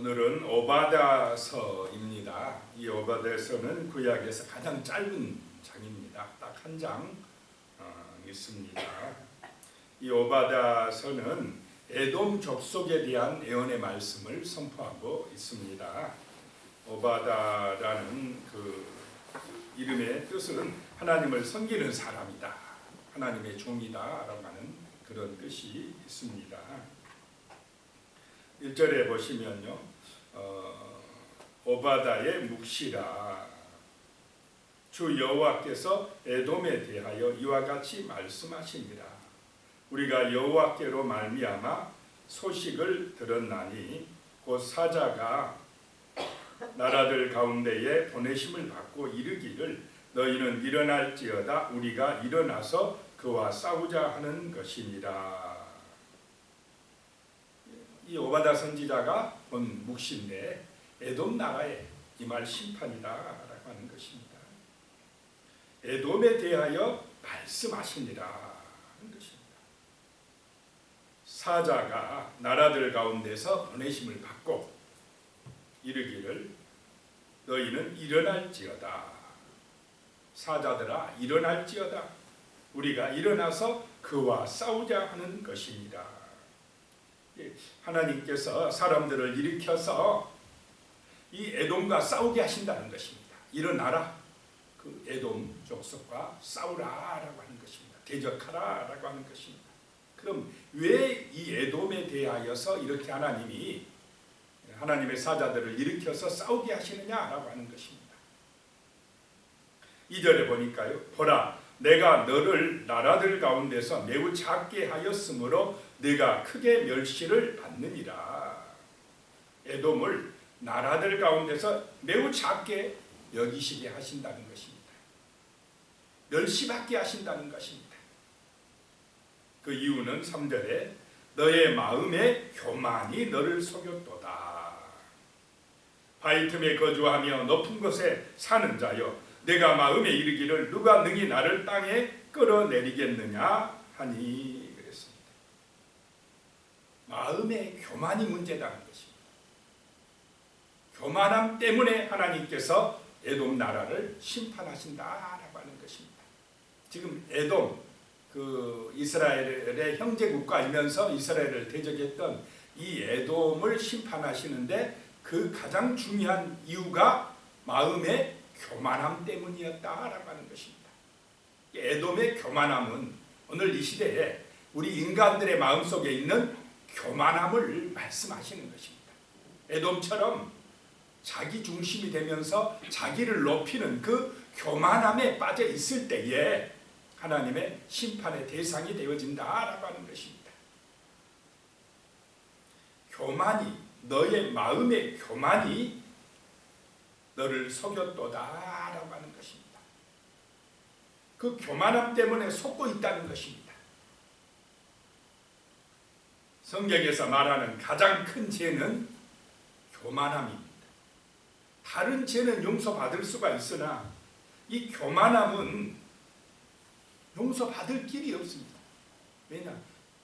오늘은 오바다서입니다. 이 오바다서는 구약에서 가장 짧은 장입니다. 딱 한 장 있습니다. 이 오바다서는 에돔 족속에 대한 예언의 말씀을 선포하고 있습니다. 오바다라는 그 이름의 뜻은 하나님을 섬기는 사람이다, 하나님의 종이다라고 하는 그런 뜻이 있습니다. 1절에 보시면요, 오바다의 묵시라. 주 여호와께서 에돔에 대하여 이와 같이 말씀하시니라. 우리가 여호와께로 말미암아 소식을 들었나니 곧 사자가 나라들 가운데에 보내심을 받고 이르기를 너희는 일어날지어다 우리가 일어나서 그와 싸우자 하는 것이니라. 이 오바다 선지자가 본 묵시인데 에돔 나라에 임할 심판이다라고 하는 것입니다. 에돔에 대하여 말씀하시니라 하는 것입니다. 사자가 나라들 가운데서 보내심을 받고 이르기를 너희는 일어날지어다. 사자들아 일어날지어다. 우리가 일어나서 그와 싸우자 하는 것이니라. 하나님께서 사람들을 일으켜서 이 에돔과 싸우게 하신다는 것입니다. 일어나라, 그 에돔 족속과 싸우라라고 하는 것입니다. 대적하라라고 하는 것입니다. 그럼 왜 이 에돔에 대하여서 이렇게 하나님이 하나님의 사자들을 일으켜서 싸우게 하시느냐라고 하는 것입니다. 2절에 보니까요, 보라 내가 너를 나라들 가운데서 매우 작게 하였으므로 네가 크게 멸시를 받느니라. 에돔을 나라들 가운데서 매우 작게 여기시게 하신다는 것입니다. 멸시받게 하신다는 것입니다. 그 이유는 3절에 너의 마음의 교만이 너를 속였도다. 바위 틈에 거주하며 높은 곳에 사는 자여 내가 마음에 이르기를 누가 능히 나를 땅에 끌어내리겠느냐 하니 그랬습니다. 마음의 교만이 문제라는 것입니다. 교만함 때문에 하나님께서 에돔 나라를 심판하신다라고 하는 것입니다. 지금 에돔 그 이스라엘의 형제 국가이면서 이스라엘을 대적했던 이 에돔을 심판하시는데 그 가장 중요한 이유가 마음의 교만함 때문이었다라고 하는 것입니다. 에돔의 교만함은 오늘 이 시대에 우리 인간들의 마음속에 있는 교만함을 말씀하시는 것입니다. 에돔처럼 자기 중심이 되면서 자기를 높이는 그 교만함에 빠져 있을 때에 하나님의 심판의 대상이 되어진다라고 하는 것입니다. 교만이, 너의 마음의 교만이 너를 속였도다라고 하는 것입니다. 그 교만함 때문에 속고 있다는 것입니다. 성경에서 말하는 가장 큰 죄는 교만함입니다. 다른 죄는 용서받을 수가 있으나 이 교만함은 용서받을 길이 없습니다. 왜냐?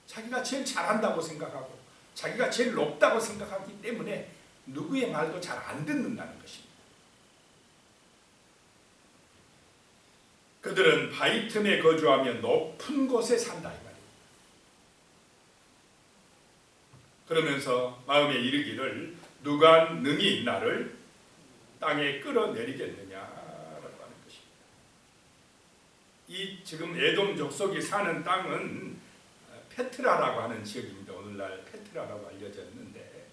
자기가 제일 잘한다고 생각하고 자기가 제일 높다고 생각하기 때문에 누구의 말도 잘 안 듣는다는 것입니다. 그들은 바위 틈에 거주하며 높은 곳에 산다 이 말입니다. 그러면서 마음에 이르기를 누가 능히 나를 땅에 끌어내리겠느냐라고 하는 것입니다. 이 지금 에돔 족속이 사는 땅은 페트라라고 하는 지역입니다. 오늘날 페트라라고 알려졌는데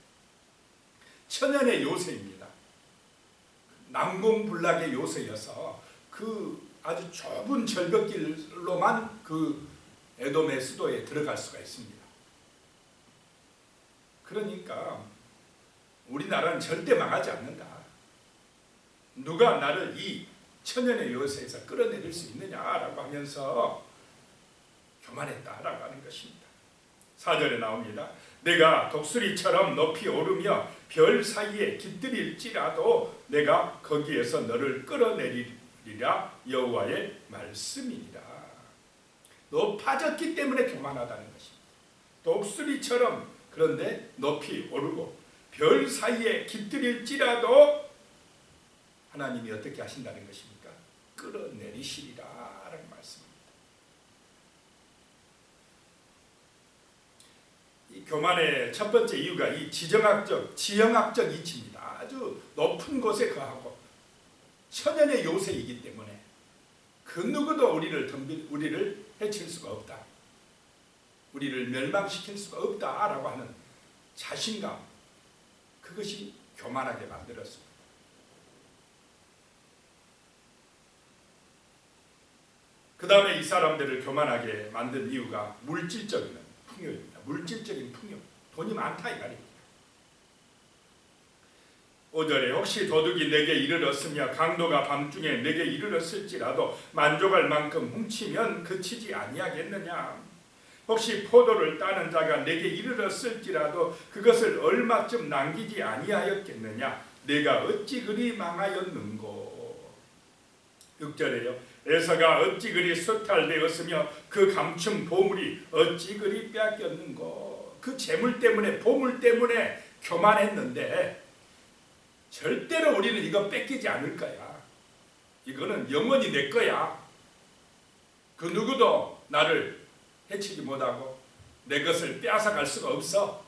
천연의 요새입니다. 난공불락의 요새여서 그 아주 좁은 절벽길로만 그 에돔의 수도에 들어갈 수가 있습니다. 그러니까 우리나라는 절대 망하지 않는다. 누가 나를 이 천연의 요새에서 끌어내릴 수 있느냐라고 하면서 교만했다라고 하는 것입니다. 4절에 나옵니다. 내가 독수리처럼 높이 오르며 별 사이에 깃들일지라도 내가 거기에서 너를 끌어내리리라 여호와의 말씀이니라. 높아졌기 때문에 교만하다는 것입니다. 독수리처럼 그런데 높이 오르고 별 사이에 깃들일지라도 하나님이 어떻게 하신다는 것입니까? 끌어내리시리라 라는 말씀입니다. 이 교만의 첫 번째 이유가 이 지형학적 이치입니다. 아주 높은 곳에 거하고 천연의 요새이기 때문에 그 누구도 우리를 해칠 수가 없다. 우리를 멸망시킬 수가 없다라고 하는 자신감, 그것이 교만하게 만들었습니다. 그 다음에 이 사람들을 교만하게 만든 이유가 물질적인 풍요입니다. 물질적인 풍요, 돈이 많다 이 말입니다. 5절에 혹시 도둑이 내게 이르렀으며 강도가 밤중에 내게 이르렀을지라도 만족할 만큼 훔치면 그치지 아니하겠느냐. 혹시 포도를 따는 자가 내게 이르렀을지라도 그것을 얼마쯤 남기지 아니하였겠느냐. 내가 어찌 그리 망하였는고. 6절에요. 에서가 어찌 그리 수탈되었으며 그 감춘 보물이 어찌 그리 빼앗겼는고. 그 재물 때문에, 보물 때문에 교만했는데 절대로 우리는 이거 뺏기지 않을 거야. 이거는 영원히 내 거야. 그 누구도 나를 해치지 못하고 내 것을 빼앗아갈 수가 없어.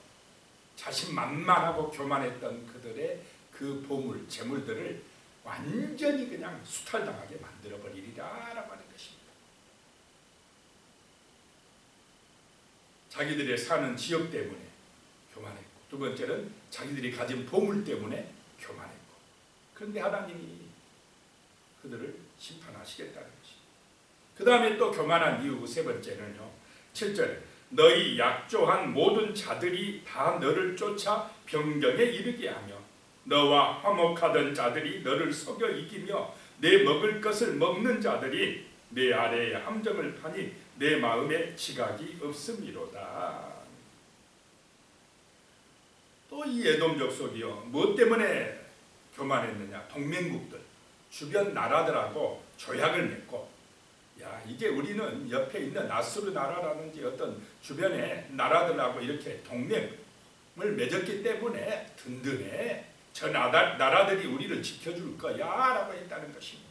자신만만하고 교만했던 그들의 그 보물, 재물들을 완전히 그냥 수탈당하게 만들어버리리라 라고 하는 것입니다. 자기들의 사는 지역 때문에 교만했고, 두 번째는 자기들이 가진 보물 때문에 교만했고, 그런데 하나님이 그들을 심판하시겠다는 것입니다. 그 다음에 또 교만한 이유 세 번째는요, 7절에 너희 약조한 모든 자들이 다 너를 쫓아 병경에 이르게 하며 너와 화목하던 자들이 너를 속여 이기며 내 먹을 것을 먹는 자들이 내 아래에 함정을 파니 내 마음에 지각이 없음이로다. 또 이 에돔 족속이요, 무엇 때문에 교만했느냐. 동맹국들, 주변 나라들하고 조약을 맺고, 야, 이게 우리는 옆에 있는 아수르 나라라든지 어떤 주변의 나라들하고 이렇게 동맹을 맺었기 때문에 든든해. 저 나라들이 우리를 지켜줄 거야 라고 했다는 것입니다.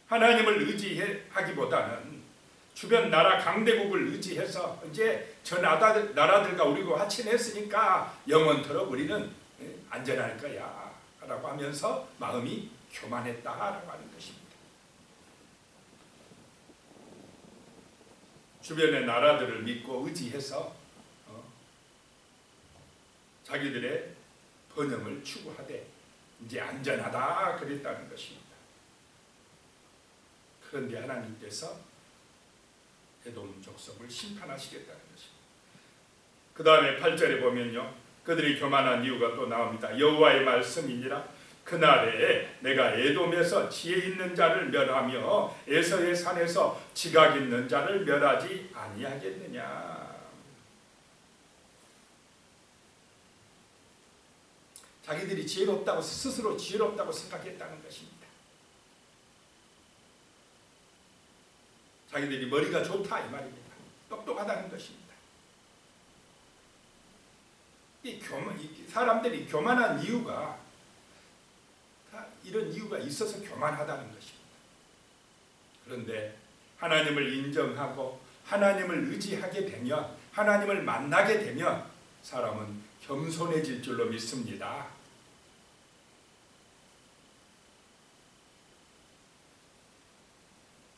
하나님을 의지하기보다는 주변 나라 강대국을 의지해서 이제 저 나라들과 우리가 화친했으니까 영원토록 우리는 안전할 거야 라고 하면서 마음이 교만했다라고 하는 것입니다. 주변의 나라들을 믿고 의지해서 자기들의 번영을 추구하되 이제 안전하다 그랬다는 것입니다. 그런데 하나님께서 에돔 족속을 심판하시겠다는 것입니다. 그 다음에 8절에 보면요, 그들이 교만한 이유가 또 나옵니다. 여호와의 말씀이니라. 그날에 내가 에돔에서 지혜 있는 자를 멸하며 에서의 산에서 지각 있는 자를 멸하지 아니하겠느냐. 자기들이 지혜롭다고, 스스로 지혜롭다고 생각했다는 것입니다. 자기들이 머리가 좋다 이 말입니다. 똑똑하다는 것입니다. 이 사람들이 교만한 이유가 다 이런 이유가 있어서 교만하다는 것입니다. 그런데 하나님을 인정하고 하나님을 의지하게 되면, 하나님을 만나게 되면 사람은 겸손해질 줄로 믿습니다.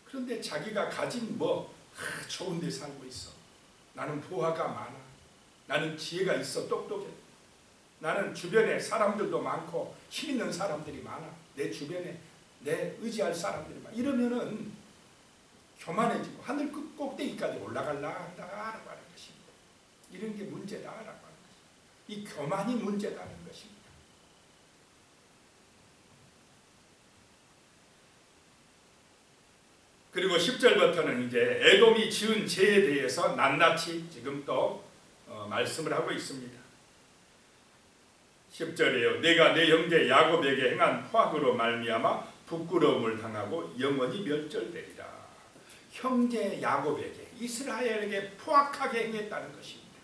그런데 자기가 가진 좋은 데 살고 있어. 나는 부하가 많아. 나는 지혜가 있어. 똑똑해. 나는 주변에 사람들도 많고 힘 있는 사람들이 많아. 내 주변에 내 의지할 사람들이 많아. 이러면은 교만해지고 하늘 꼭대기까지 올라가려 한다라고 하는 것입니다. 이런 게 문제다라고 하는 것입니다. 이 교만이 문제다는 것입니다. 그리고 10절부터는 이제 에돔이 지은 죄에 대해서 낱낱이 지금 또 말씀을 하고 있습니다. 10절에요. 내가 내 형제 야곱에게 행한 포악으로 말미암아 부끄러움을 당하고 영원히 멸절되리라. 형제 야곱에게, 이스라엘에게 포악하게 행했다는 것입니다.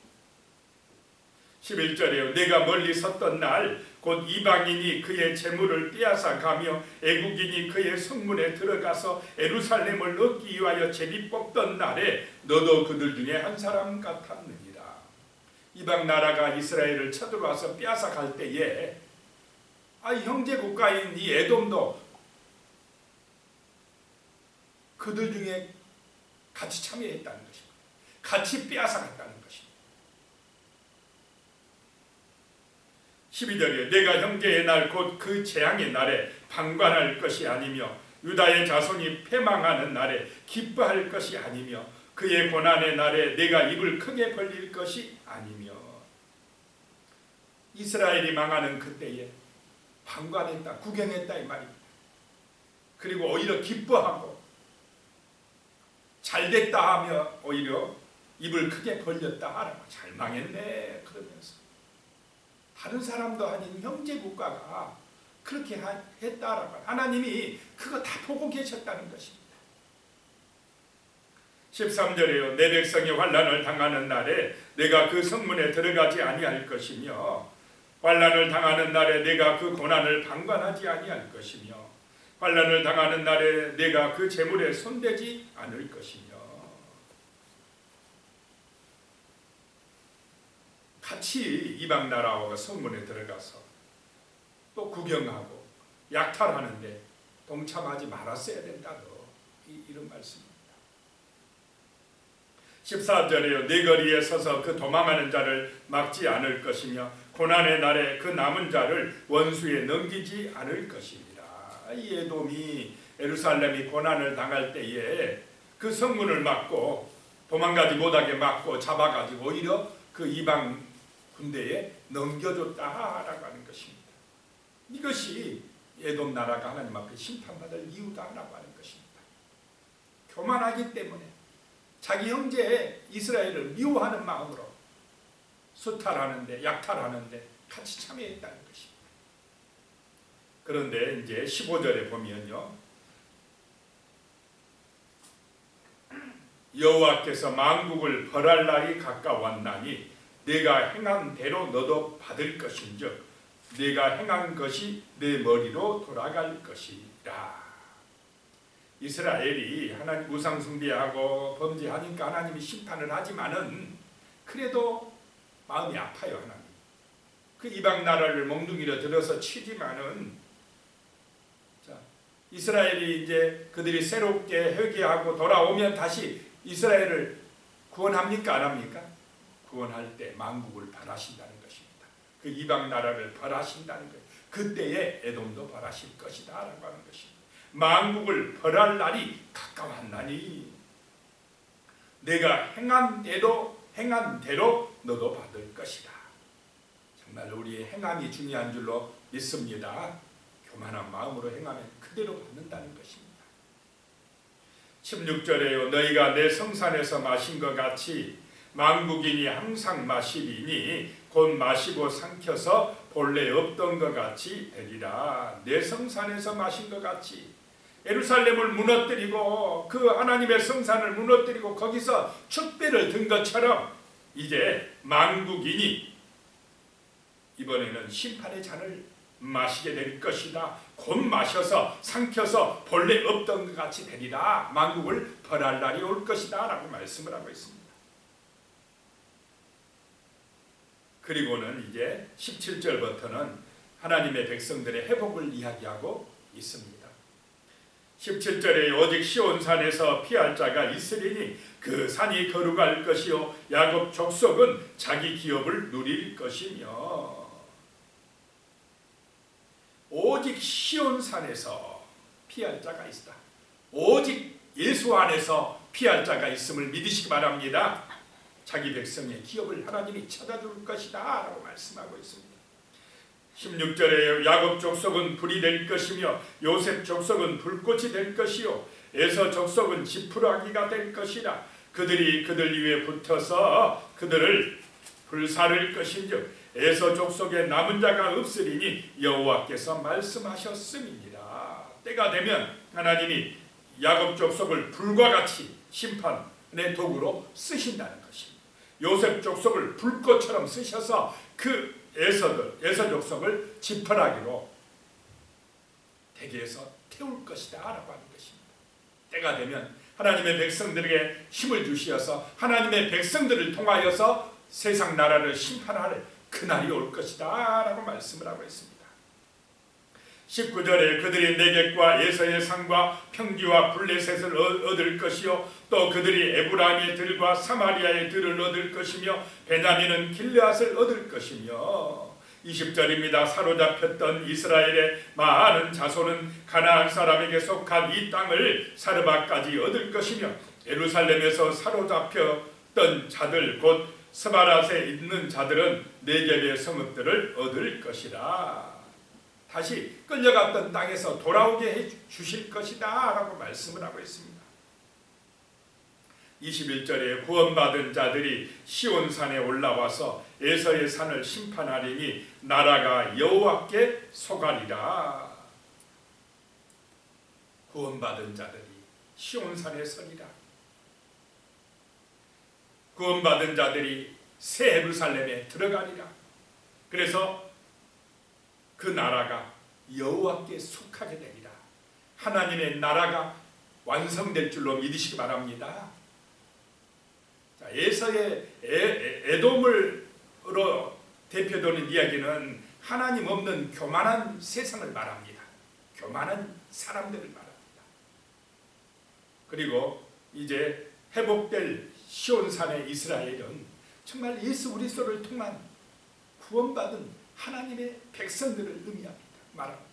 11절에요. 내가 멀리 섰던 날 곧 이방인이 그의 재물을 빼앗아 가며 애국인이 그의 성문에 들어가서 예루살렘을 얻기 위하여 제비 뽑던 날에 너도 그들 중에 한 사람 같았느니라. 이방 나라가 이스라엘을 쳐들어와서 빼앗아 갈 때에 형제 국가인 이 에돔도 그들 중에 같이 참여했다는 것입니다. 같이 빼앗아 갔다는 것입니다. 12절에 내가 형제의 날 곧 그 재앙의 날에 방관할 것이 아니며 유다의 자손이 패망하는 날에 기뻐할 것이 아니며 그의 고난의 날에 내가 입을 크게 벌릴 것이 아니며. 이스라엘이 망하는 그때에 방관했다, 구경했다 이 말입니다. 그리고 오히려 기뻐하고 잘됐다 하며 오히려 입을 크게 벌렸다 하라고. 잘 망했네 그러면서 다른 사람도 아닌 형제 국가가 그렇게 했다라고 하나님이 그거 다 보고 계셨다는 것입니다. 13절에요. 내 백성이 환난을 당하는 날에 내가 그 성문에 들어가지 아니할 것이며 환난을 당하는 날에 내가 그 고난을 방관하지 아니할 것이며 환난을 당하는 날에 내가 그 재물에 손대지 않을 것이며. 같이 이방 나라와 성문에 들어가서 또 구경하고 약탈하는데 동참하지 말았어야 된다고 이런 말씀입니다. 14절에요. 내 거리에 서서 그 도망하는 자를 막지 않을 것이며 고난의 날에 그 남은 자를 원수에 넘기지 않을 것입니다. 이 에돔이 예루살렘이 고난을 당할 때에 그 성문을 막고 도망가지 못하게 막고 잡아가지고 오히려 그 이방 군대에 넘겨줬다라고 하는 것입니다. 이것이 에돔 나라가 하나님 앞에 심판받을 이유다라고 하는 것입니다. 교만하기 때문에 자기 형제 이스라엘을 미워하는 마음으로 수탈하는데 약탈하는데 같이 참여했다는 것입니다. 그런데 이제 15절에 보면요. 여호와께서 만국을 벌할 날이 가까웠나니 내가 행한 대로 너도 받을 것인즉 내가 행한 것이 내 머리로 돌아갈 것이라. 이스라엘이 하나님 우상 숭배하고 범죄하니까 하나님이 심판을 하지만은 그래도 마음이 아파요. 하나님 그 이방 나라를 몽둥이로 들어서 치지만은 이스라엘이 이제 그들이 새롭게 회개하고 돌아오면 다시 이스라엘을 구원합니까 안 합니까? 구원할 때 만국을 벌하신다는 것입니다. 그 이방 나라를 벌하신다는 것. 그때에 에돔도 벌하실 것이다 라고 하는 것입니다. 만국을 벌할 날이 가까웠나니 내가 행한 대로 너도 받을 것이다. 정말 우리의 행함이 중요한 줄로 믿습니다. 교만한 마음으로 행하면 그대로 받는다는 것입니다. 16절에요. 너희가 내 성산에서 마신 것 같이 만국인이 항상 마시리니 곧 마시고 삼켜서 본래 없던 것 같이 되리라. 내 성산에서 마신 것 같이 예루살렘을 무너뜨리고 그 하나님의 성산을 무너뜨리고 거기서 축배를 든 것처럼 이제 만국인이 이번에는 심판의 잔을 마시게 될 것이다. 곧 마셔서 삼켜서 본래 없던 것 같이 되리라. 만국을 벌할 날이 올 것이다 라고 말씀을 하고 있습니다. 그리고는 이제 17절부터는 하나님의 백성들의 회복을 이야기하고 있습니다. 17절에 오직 시온산에서 피할 자가 있으리니 그 산이 거룩할 것이요 야곱 족속은 자기 기업을 누릴 것이며. 오직 시온산에서 피할 자가 있다. 오직 예수 안에서 피할 자가 있음을 믿으시기 바랍니다. 자기 백성의 기업을 하나님이 찾아줄 것이다 라고 말씀하고 있습니다. 16절에 야곱 족속은 불이 될 것이며 요셉 족속은 불꽃이 될 것이요 에서 족속은 지푸라기가 될 것이라. 그들이 그들 위에 붙어서 그들을 불사를 것인즉 에서 족속에 남은 자가 없으리니 여호와께서 말씀하셨음이니라. 때가 되면 하나님이 야곱 족속을 불과 같이 심판의 도구로 쓰신다는 것입니다. 요셉 족속을 불꽃처럼 쓰셔서 그 에서 족속을 지푸라기로 대기에서 태울 것이다 라고 하는 것입니다. 때가 되면 하나님의 백성들에게 힘을 주시어서 하나님의 백성들을 통하여서 세상 나라를 심판할 그날이 올 것이다 라고 말씀을 하고 있습니다. 19절에 그들이 네겝과 에서의 산과 평지와 블레셋을 얻을 것이요 또 그들이 에브라임의 들과 사마리아의 들을 얻을 것이며 베냐민은 길르앗을 얻을 것이며 20절입니다. 사로잡혔던 이스라엘의 많은 자손은 가나안 사람에게 속한 이 땅을 사르바까지 얻을 것이며 예루살렘에서 사로잡혔던 자들 곧 스바랏에 있는 자들은 네겝의 성읍들을 얻을 것이라. 다시 끌려갔던 땅에서 돌아오게 해 주실 것이다 라고 말씀을 하고 있습니다. 21절에 구원받은 자들이 시온산에 올라와서 에서의 산을 심판하리니 나라가 여호와께 속하리라. 구원받은 자들이 시온산에 서리라. 구원받은 자들이 새 예루살렘에 들어가리라. 그래서 그 나라가 여호와께 속하게 되리라. 하나님의 나라가 완성될 줄로 믿으시기 바랍니다. 자, 에서의 에돔으로 대표되는 이야기는 하나님 없는 교만한 세상을 말합니다. 교만한 사람들을 말합니다. 그리고 이제 회복될 시온산의 이스라엘은 정말 예수 그리스도를 통한 구원받은 하나님의 백성들을 의미합니다. 말합니다.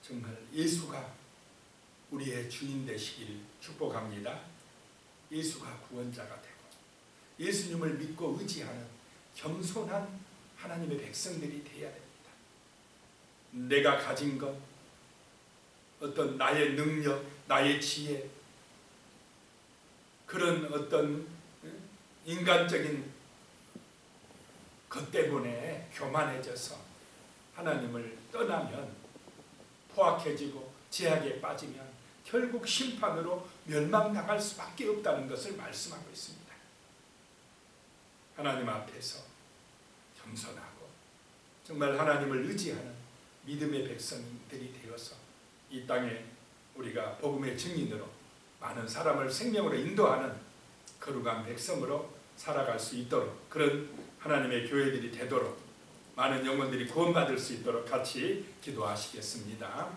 정말 예수가 우리의 주인 되시길 축복합니다. 예수가 구원자가 되고 예수님을 믿고 의지하는 겸손한 하나님의 백성들이 되어야 됩니다. 내가 가진 것, 어떤 나의 능력, 나의 지혜, 그런 어떤 인간적인 것 때문에 교만해져서 하나님을 떠나면 포악해지고 제약에 빠지면 결국 심판으로 멸망당할 수밖에 없다는 것을 말씀하고 있습니다. 하나님 앞에서 겸손하고 정말 하나님을 의지하는 믿음의 백성들이 되어서 이 땅에 우리가 복음의 증인으로 많은 사람을 생명으로 인도하는 거룩한 백성으로 살아갈 수 있도록, 그런 하나님의 교회들이 되도록, 많은 영혼들이 구원받을 수 있도록 같이 기도하시겠습니다.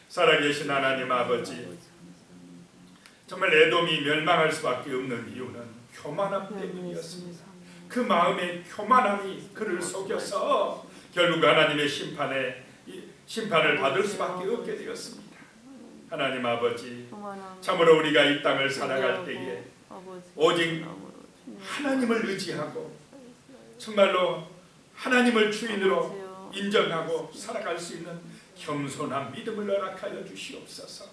살아계신 하나님 아버지, 정말 에돔이 멸망할 수밖에 없는 이유는 교만함 때문이었습니다. 그 마음의 교만함이 그를 속여서 결국 하나님의 심판을 받을 수밖에 없게 되었습니다. 하나님 아버지, 참으로 우리가 이 땅을 살아갈 때에 오직 하나님을 의지하고 정말로 하나님을 주인으로 인정하고 살아갈 수 있는 겸손한 믿음을 허락하여 주시옵소서.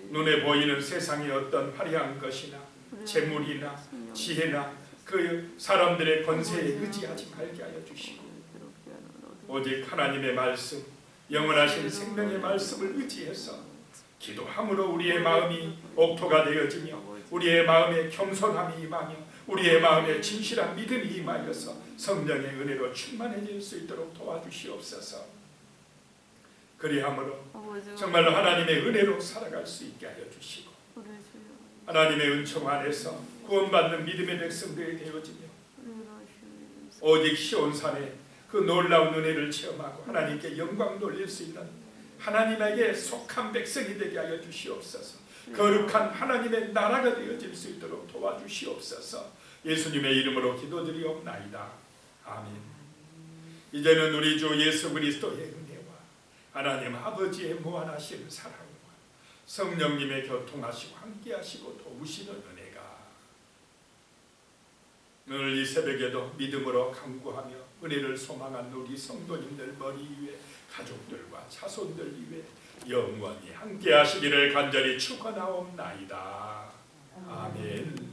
눈에 보이는 세상의 어떤 화려한 것이나 재물이나 지혜나 그 사람들의 권세에 의지하지 말게 하여 주시고 오직 하나님의 말씀, 영원하신 생명의 말씀을 의지해서 기도함으로 우리의 마음이 옥토가 되어지며 우리의 마음에 겸손함이 임하며 우리의 마음에 진실한 믿음이 임하여서 성령의 은혜로 충만해질 수 있도록 도와주시옵소서. 그리함으로 정말로 하나님의 은혜로 살아갈 수 있게 하여 주시고 하나님의 은총 안에서 구원받는 믿음의 백성들이 되어지며 오직 시온산에 그 놀라운 은혜를 체험하고 하나님께 영광 돌릴 수 있는 하나님에게 속한 백성이 되게 하여 주시옵소서. 거룩한 하나님의 나라가 되어질 수 있도록 도와주시옵소서. 예수님의 이름으로 기도드리옵나이다. 아멘. 이제는 우리 주 예수 그리스도의 은혜와 하나님 아버지의 무한하신 사랑과 성령님의 교통하시고 함께하시고 도우시는 은혜가 오늘 이 새벽에도 믿음으로 간구하며 은혜를 소망한 우리 성도님들 머리 위에 가족들과 자손들 위에 영원히 함께하시기를 간절히 축원하옵나이다. 아멘.